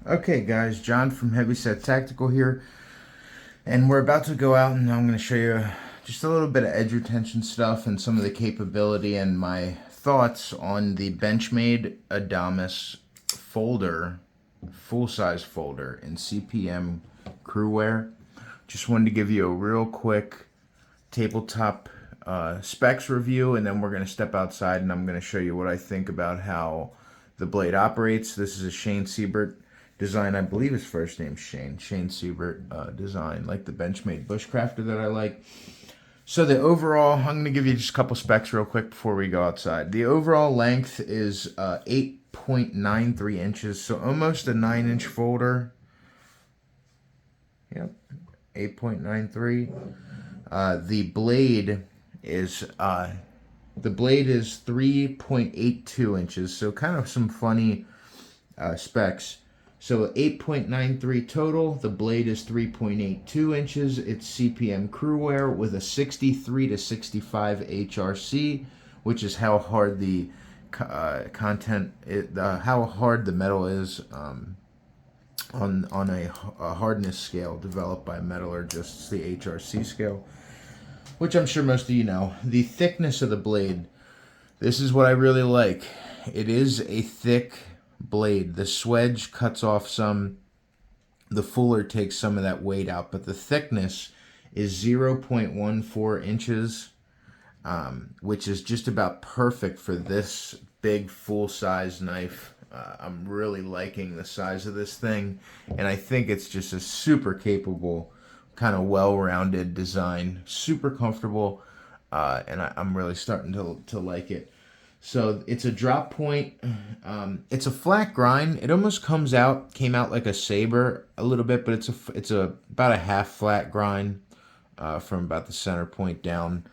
Okay guys, John from Heavyset Tactical here, and we're about to go out and I'm going to show you just a little bit of edge retention stuff and some of the capability and my thoughts on the Benchmade Adamas folder, full size folder in CPM crew wear. Just wanted to give you a real quick tabletop specs review, and then we're going to step outside and I'm going to show you what I think about how the blade operates. This is a Shane Siebert design. I believe his first name's Shane Siebert design, like the Benchmade Bushcrafter that I like. So the overall, I'm going to give you just a couple specs real quick before we go outside. The overall length is 8.93 inches, so almost a 9-inch folder. Yep, 8.93. The blade is 3.82 inches, so kind of some funny specs. So 8.93 total. The blade is 3.82 inches. It's CPM crew wear with a 63 to 65 HRC, which is how hard the how hard the metal is on a hardness scale developed by metallurgists, the HRC scale, which I'm sure most of you know. The thickness of the blade, this is what I really like. It is a thick blade. The swedge cuts off some, the fuller takes some of that weight out, but the thickness is 0.14 inches, which is just about perfect for this big full-size knife. I'm really liking the size of this thing, and I think it's just a super capable, kind of well-rounded design, super comfortable, and I'm really starting to like it. So it's a drop point. It's a flat grind. It almost came out like a saber a little bit, but it's about a half flat grind from about the center point down.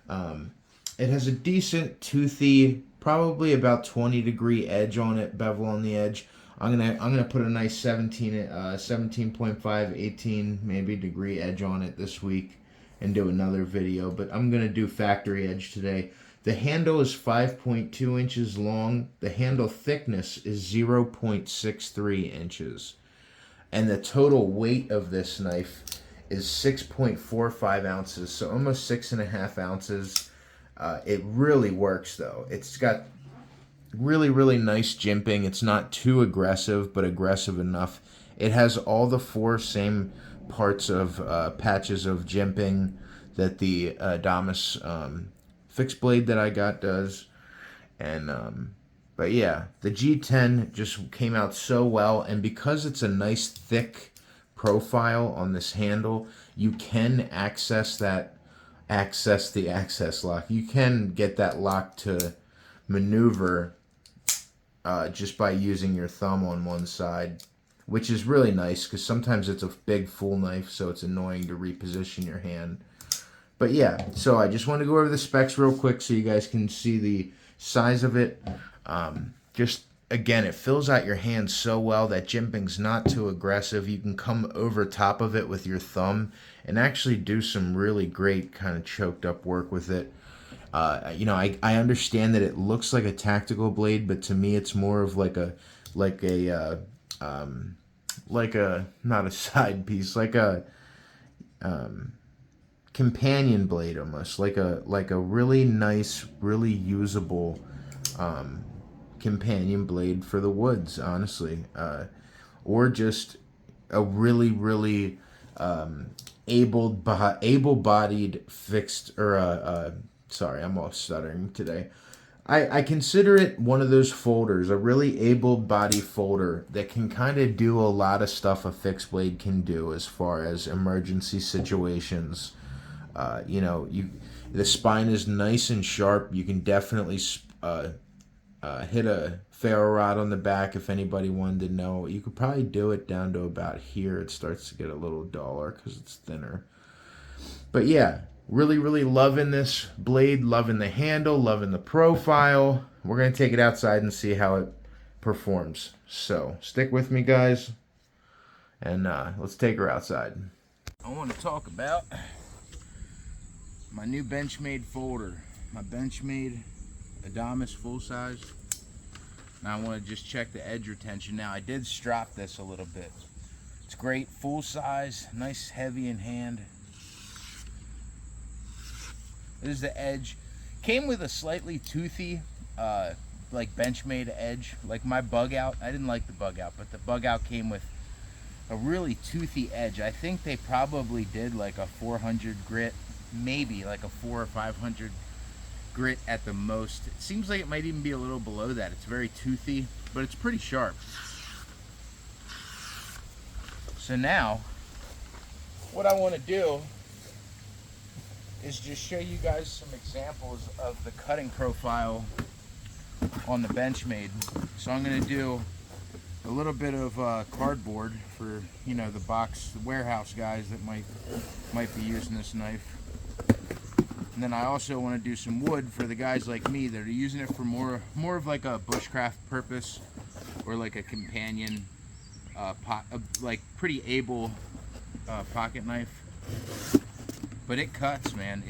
It has a decent toothy, probably about 20-degree edge on it, bevel on the edge. I'm gonna put a nice 17.5, 18 maybe degree edge on it this week and do another video. But I'm gonna do factory edge today. The handle is 5.2 inches long. The handle thickness is 0.63 inches. And the total weight of this knife is 6.45 ounces, so almost 6.5 ounces. It really works though. It's got really, really nice jimping. It's not too aggressive, but aggressive enough. It has all the four same parts of patches of jimping that the Adamas fixed blade that I got does. And but yeah, the G10 just came out so well, and because it's a nice thick profile on this handle, you can access the access lock. You can get that lock to maneuver just by using your thumb on one side, which is really nice because sometimes it's a big full knife, so it's annoying to reposition your hand. But yeah, so I just want to go over the specs real quick so you guys can see the size of it. Just again, it fills out your hand so well that jimping's not too aggressive. You can come over top of it with your thumb and actually do some really great kind of choked up work with it. You know, I understand that it looks like a tactical blade, but to me it's more of like a not a side piece, like a companion blade, almost like a really nice, really usable companion blade for the woods, honestly, or just a really, really able-bodied fixed, or sorry, I'm all stuttering today. I consider it one of those folders, a really able-bodied folder that can kind of do a lot of stuff a fixed blade can do as far as emergency situations. You know, the spine is nice and sharp. You can definitely hit a ferro rod on the back if anybody wanted to know. You could probably do it down to about here. It starts to get a little duller because it's thinner. But yeah, really, really loving this blade, loving the handle, loving the profile. We're going to take it outside and see how it performs. So stick with me, guys, and let's take her outside. I want to talk about my new Benchmade folder, my Benchmade Adamas Full Size. Now I want to just check the edge retention. Now I did strop this a little bit. It's great, full size, nice heavy in hand. This is the edge. Came with a slightly toothy, like Benchmade edge. Like my bug out, I didn't like the bug out, but the bug out came with a really toothy edge. I think they probably did like a 400 grit, maybe like a 400 or 500 grit at the most. It seems like it might even be a little below that. It's very toothy, but it's pretty sharp. So now, what I want to do is just show you guys some examples of the cutting profile on the Benchmade. So I'm going to do a little bit of cardboard for, you know, the warehouse guys that might be using this knife. And then I also want to do some wood for the guys like me that are using it for more of like a bushcraft purpose, or like a companion like pretty able pocket knife. But it cuts, man.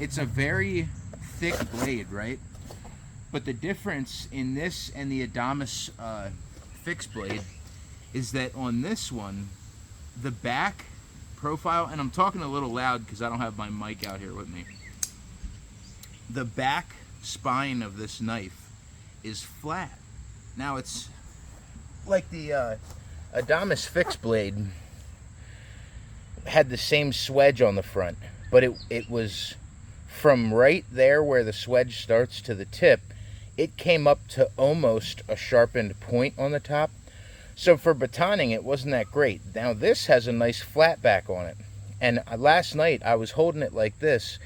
It's a very thick blade, right? But the difference in this and the Adamas fixed blade is that on this one, the back profile, and I'm talking a little loud because I don't have my mic out here with me. The back spine of this knife is flat. Now it's like the Adamas fixed blade had the same swedge on the front, but it was from right there where the swedge starts to the tip, it came up to almost a sharpened point on the top. So for batoning, it wasn't that great. Now this has a nice flat back on it. And last night I was holding it like this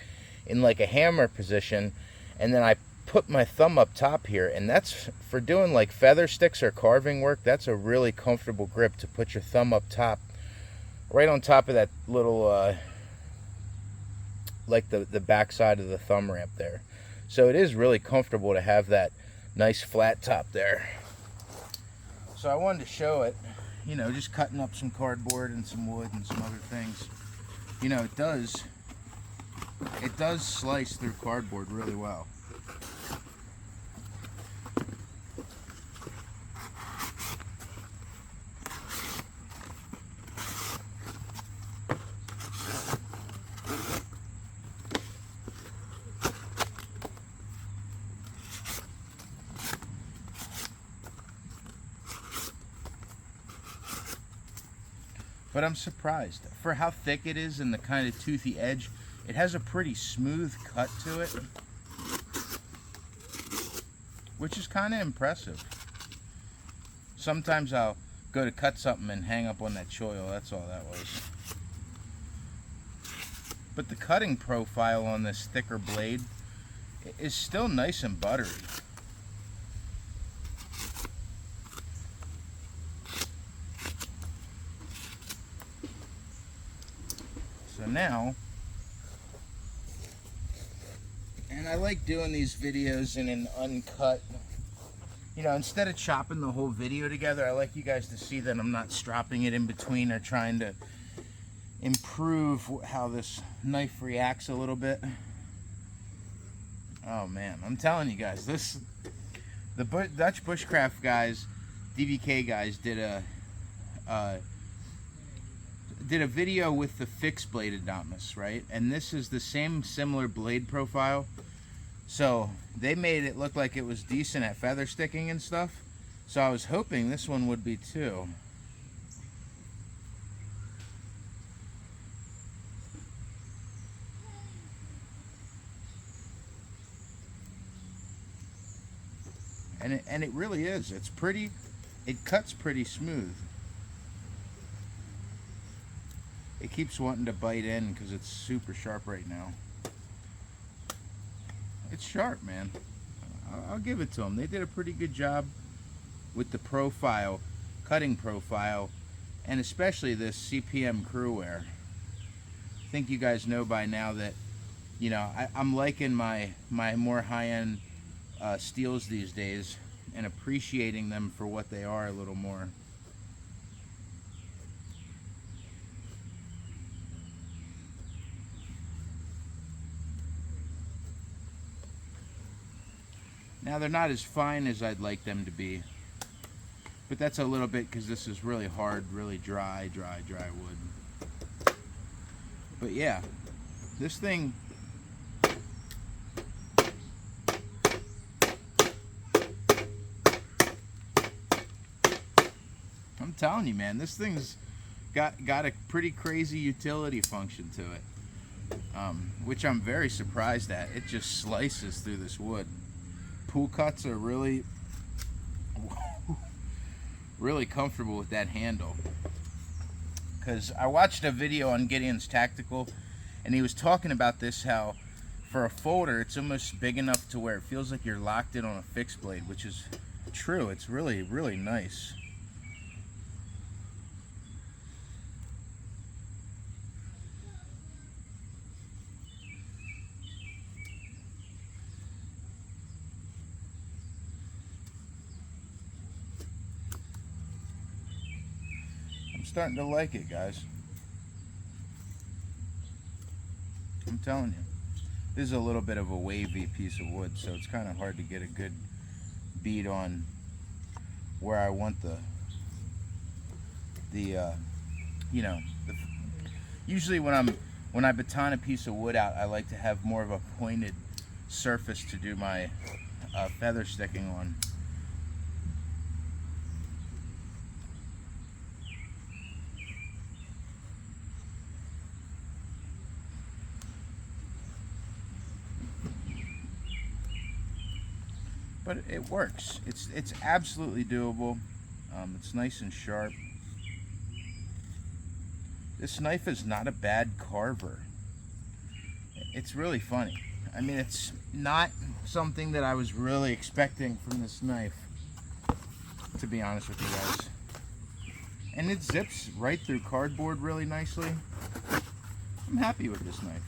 in like a hammer position, and then I put my thumb up top here, and that's for doing like feather sticks or carving work. That's a really comfortable grip to put your thumb up top, right on top of that little like the back side of the thumb ramp there. So it is really comfortable to have that nice flat top there. So I wanted to show it, you know, just cutting up some cardboard and some wood and some other things. You know, it does slice through cardboard really well. But I'm surprised. For how thick it is and the kind of toothy edge, it has a pretty smooth cut to it, which is kind of impressive. Sometimes I'll go to cut something and hang up on that choil. That's all that was. But the cutting profile on this thicker blade is still nice and buttery. So now, and I like doing these videos in an uncut, you know, instead of chopping the whole video together, I like you guys to see that I'm not stropping it in between or trying to improve how this knife reacts a little bit. Oh man, I'm telling you guys, the Dutch Bushcraft guys, DBK guys, did a video with the fixed blade Adamas, right? And this is the same similar blade profile. So they made it look like it was decent at feather sticking and stuff. So I was hoping this one would be too. And it really is. It's pretty, it cuts pretty smooth. It keeps wanting to bite in because it's super sharp right now. It's sharp, man. I'll give it to them. They did a pretty good job with the profile, cutting profile, and especially this CPM crew wear. I think you guys know by now that, you know, I'm liking my more high-end steels these days and appreciating them for what they are a little more. Now they're not as fine as I'd like them to be, but that's a little bit because this is really hard, really dry wood. But yeah, this thing, I'm telling you, man, this thing's got a pretty crazy utility function to it, which I'm very surprised at. It just slices through this wood. Pool cuts are really comfortable with that handle. Because I watched a video on Gideon's Tactical, and he was talking about this, how for a folder it's almost big enough to where it feels like you're locked in on a fixed blade, which is true. It's really nice. I'm starting to like it, guys. I'm telling you. This is a little bit of a wavy piece of wood, so it's kind of hard to get a good bead on where I want usually when I baton a piece of wood out, I like to have more of a pointed surface to do my feather sticking on. But it works. It's absolutely doable. It's nice and sharp. This knife is not a bad carver. It's really funny. I mean, it's not something that I was really expecting from this knife, to be honest with you guys. And it zips right through cardboard really nicely. I'm happy with this knife.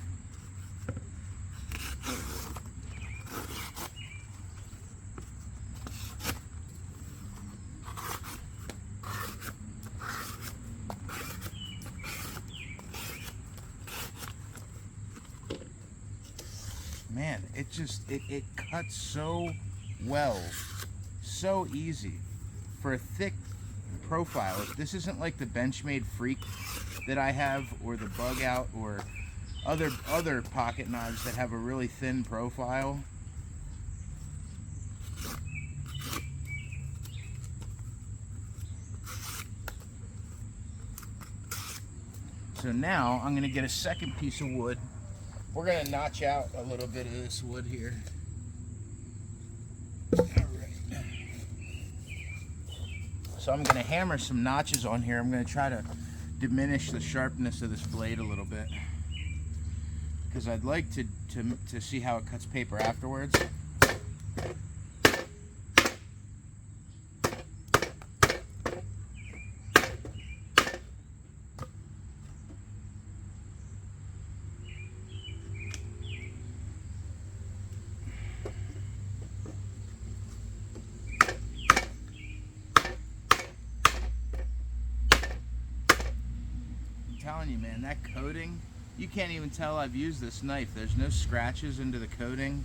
Man, it cuts so well, so easy for a thick profile. This isn't like the Benchmade Freak that I have, or the Bug Out, or other pocket knives that have a really thin profile. So now I'm gonna get a second piece of wood. We're gonna notch out a little bit of this wood here. All right. So I'm gonna hammer some notches on here. I'm gonna try to diminish the sharpness of this blade a little bit, because I'd like to see how it cuts paper afterwards. Telling you, man, that coating, you can't even tell I've used this knife. There's no scratches into the coating.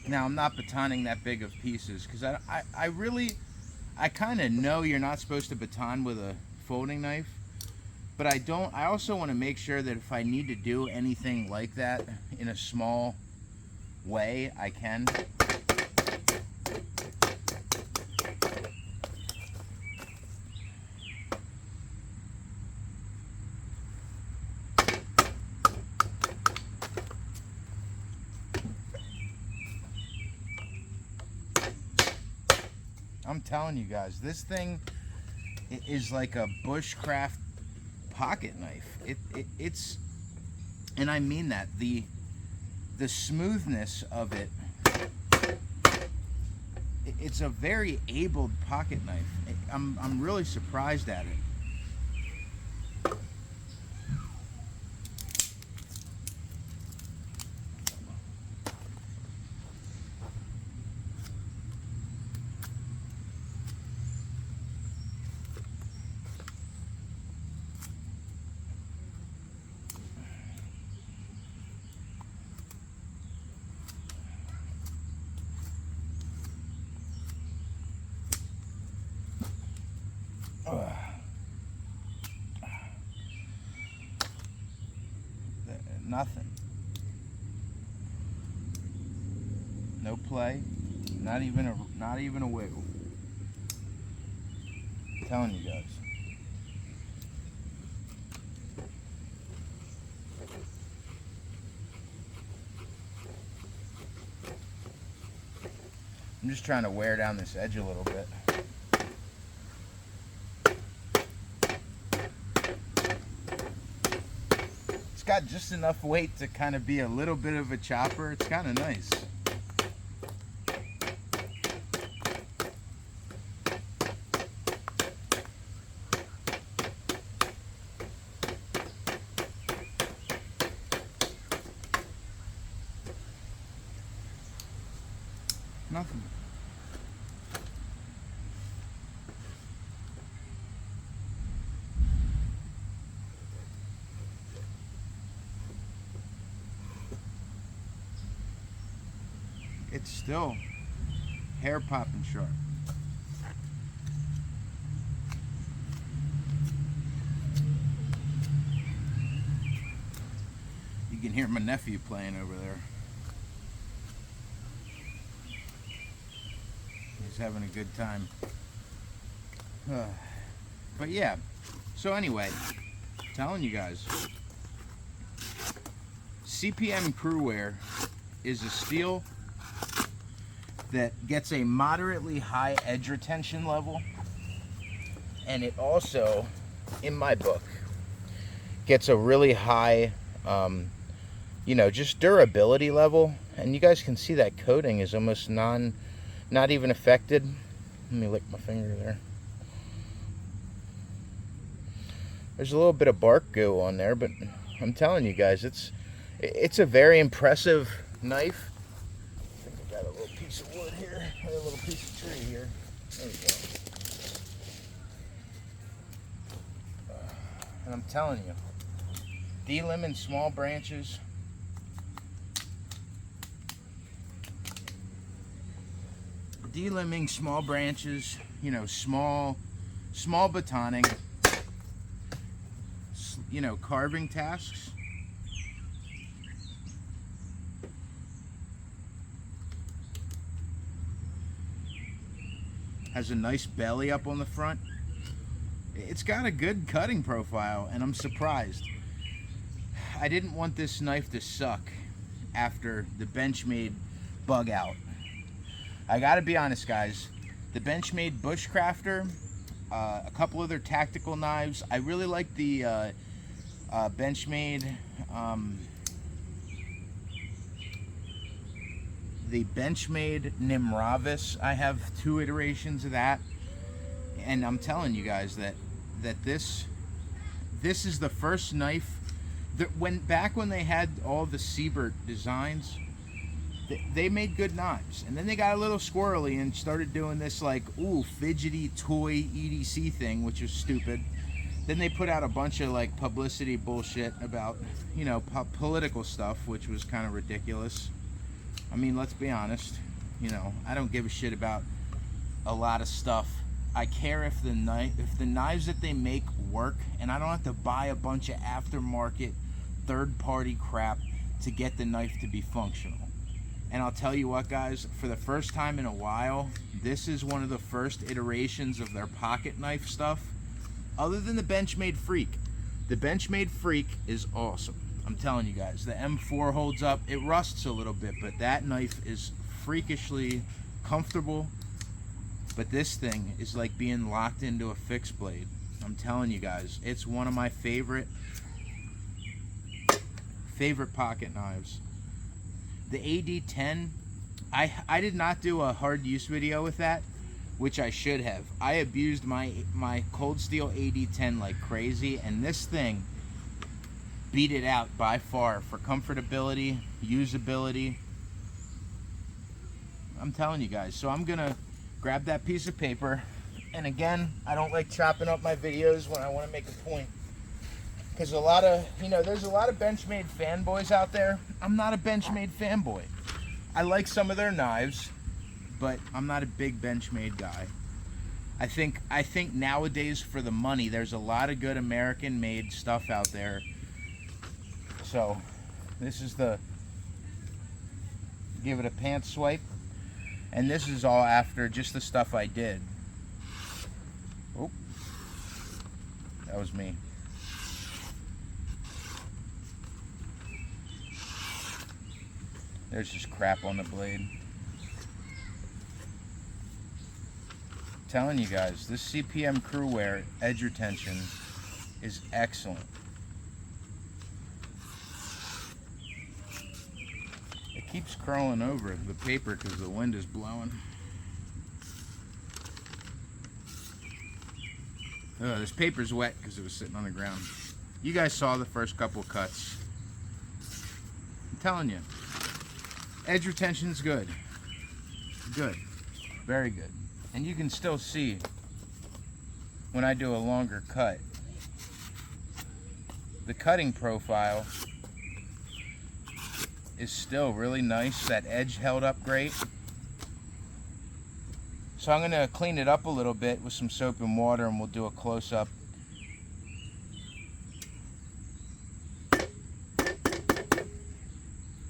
Now I'm not batoning that big of pieces, because I kind of know you're not supposed to baton with a folding knife, but I also want to make sure that if I need to do anything like that in a small way, I can. I'm telling you guys, this thing is like a bushcraft pocket knife. It's, and I mean that, the smoothness of it, it's a very abled pocket knife. I'm really surprised at it. Nothing. No play. Not even a wiggle. I'm telling you guys. I'm just trying to wear down this edge a little bit. It's got just enough weight to kind of be a little bit of a chopper. It's kind of nice. Nothing. It's still hair popping sharp. You can hear my nephew playing over there. He's having a good time. But yeah, so anyway, telling you guys, CPM Crewwear is a steel that gets a moderately high edge retention level, and it also, in my book, gets a really high just durability level. And you guys can see that coating is almost not even affected. Let me lick my finger there. There's a little bit of bark goo on there, but I'm telling you guys, it's a very impressive knife. I think I got a little piece of wood here, a little piece of tree here. There you go. And I'm telling you, D-limb small branches. D-limbing small branches, small batoning, carving tasks. Has a nice belly up on the front. It's got a good cutting profile, and I'm surprised. I didn't want this knife to suck after the Benchmade bug out. I gotta be honest, guys. The Benchmade Bushcrafter, a couple other tactical knives. I really like the Benchmade Nimravis. I have 2 iterations of that, and I'm telling you guys that this is the first knife that back when they had all the Siebert designs, they made good knives, and then they got a little squirrely and started doing this like fidgety toy EDC thing, which was stupid. Then they put out a bunch of like publicity bullshit about political stuff, which was kind of ridiculous. I mean, let's be honest, I don't give a shit about a lot of stuff. I care if the knives that they make work, and I don't have to buy a bunch of aftermarket third-party crap to get the knife to be functional. And I'll tell you what, guys, for the first time in a while, this is one of the first iterations of their pocket knife stuff, other than the Benchmade Freak. The Benchmade Freak is awesome. I'm telling you guys, the M4 holds up. It rusts a little bit, but that knife is freakishly comfortable. But this thing is like being locked into a fixed blade. I'm telling you guys, it's one of my favorite pocket knives. The AD10, I did not do a hard use video with that, which I should have. I abused my Cold Steel AD10 like crazy, and this thing beat it out by far for comfortability, usability. I'm telling you guys. So I'm gonna grab that piece of paper, and again, I don't like chopping up my videos when I want to make a point, because there's a lot of Benchmade fanboys out there. I'm not a Benchmade fanboy. I like some of their knives, but I'm not a big Benchmade guy. I think nowadays, for the money, there's a lot of good American-made stuff out there. So This is the give it a pant swipe, and this is all after just the stuff I did. Oh, that was me. There's just crap on the blade. I'm telling you guys, this CPM Crew Wear edge retention is excellent. It keeps curling over the paper because the wind is blowing. Oh, this paper's wet because it was sitting on the ground. You guys saw the first couple cuts. I'm telling you, edge retention's good. Good. Very good. And you can still see when I do a longer cut, the cutting profile is still really nice. That edge held up great. So I'm going to clean it up a little bit with some soap and water, and we'll do a close-up.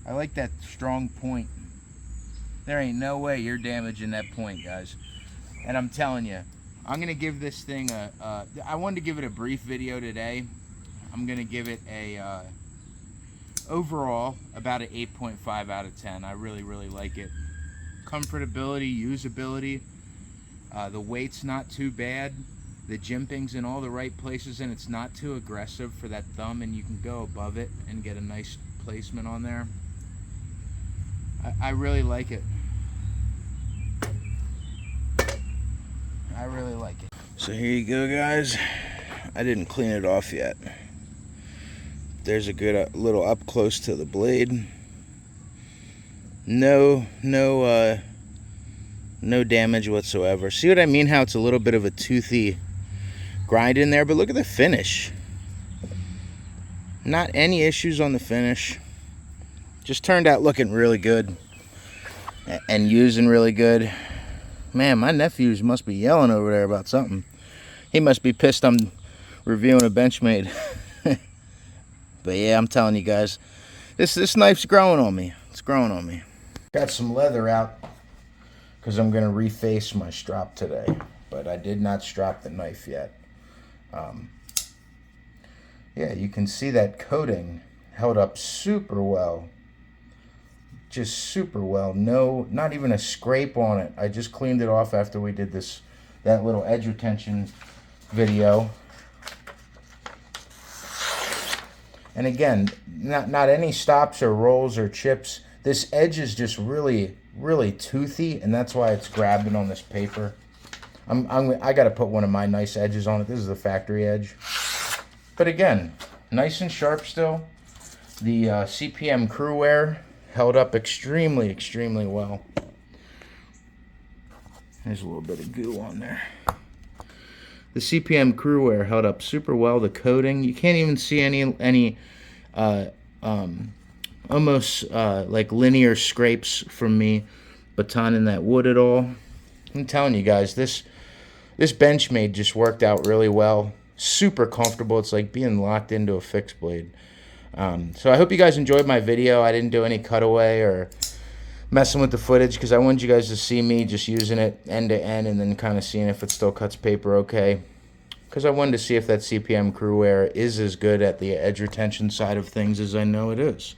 I like that strong point. There ain't no way you're damaging that point, guys. And I'm telling you, I'm going to give this thing I wanted to give it a brief video today. I'm going to give it a, overall, about an 8.5 out of 10. I really, really like it. Comfortability, usability. The weight's not too bad. The jimping's in all the right places, and it's not too aggressive for that thumb, and you can go above it and get a nice placement on there. I really like it. I really like it. So here you go, guys. I didn't clean it off yet. There's a good little up close to the blade. No damage whatsoever. See what I mean? How it's a little bit of a toothy grind in there, but look at the finish. Not any issues on the finish. Just turned out looking really good and using really good. Man, my nephews must be yelling over there about something. He must be pissed I'm reviewing a Benchmade. But yeah, I'm telling you guys, this knife's growing on me. It's growing on me. Got some leather out because I'm going to reface my strop today, but I did not strop the knife yet. Yeah, you can see that coating held up super well. Just super well. No, not even a scrape on it. I just cleaned it off after we did that little edge retention video. And again, not any stops or rolls or chips. This edge is just really, really toothy, and that's why it's grabbing on this paper. I got to put one of my nice edges on it. This is the factory edge. But again, nice and sharp still. The CPM Crew Wear held up extremely, extremely well. There's a little bit of goo on there. The CPM Crew Wear held up super well. The coating, you can't even see any almost like linear scrapes from me batoning that wood at all. I'm telling you guys, this Benchmade just worked out really well. Super comfortable. It's like being locked into a fixed blade. So I hope you guys enjoyed my video. I didn't do any cutaway or messing with the footage because I wanted you guys to see me just using it end to end and then kind of seeing if it still cuts paper okay. Because I wanted to see if that CPM Crew Wear is as good at the edge retention side of things as I know it is.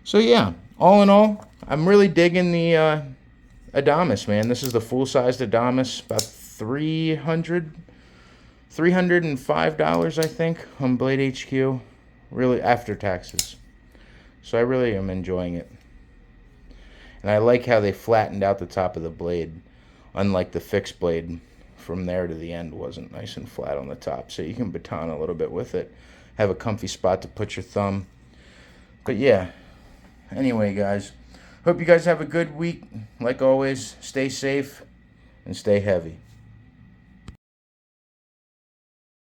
So yeah, all in all, I'm really digging the Adamas, man. This is the full-sized Adamas, about $305, I think, on Blade HQ. Really, after taxes. So I really am enjoying it. And I like how they flattened out the top of the blade, unlike the fixed blade. From there to the end wasn't nice and flat on the top, so you can baton a little bit with it. Have a comfy spot to put your thumb. But yeah, anyway, guys, hope you guys have a good week. Like always, stay safe and stay heavy.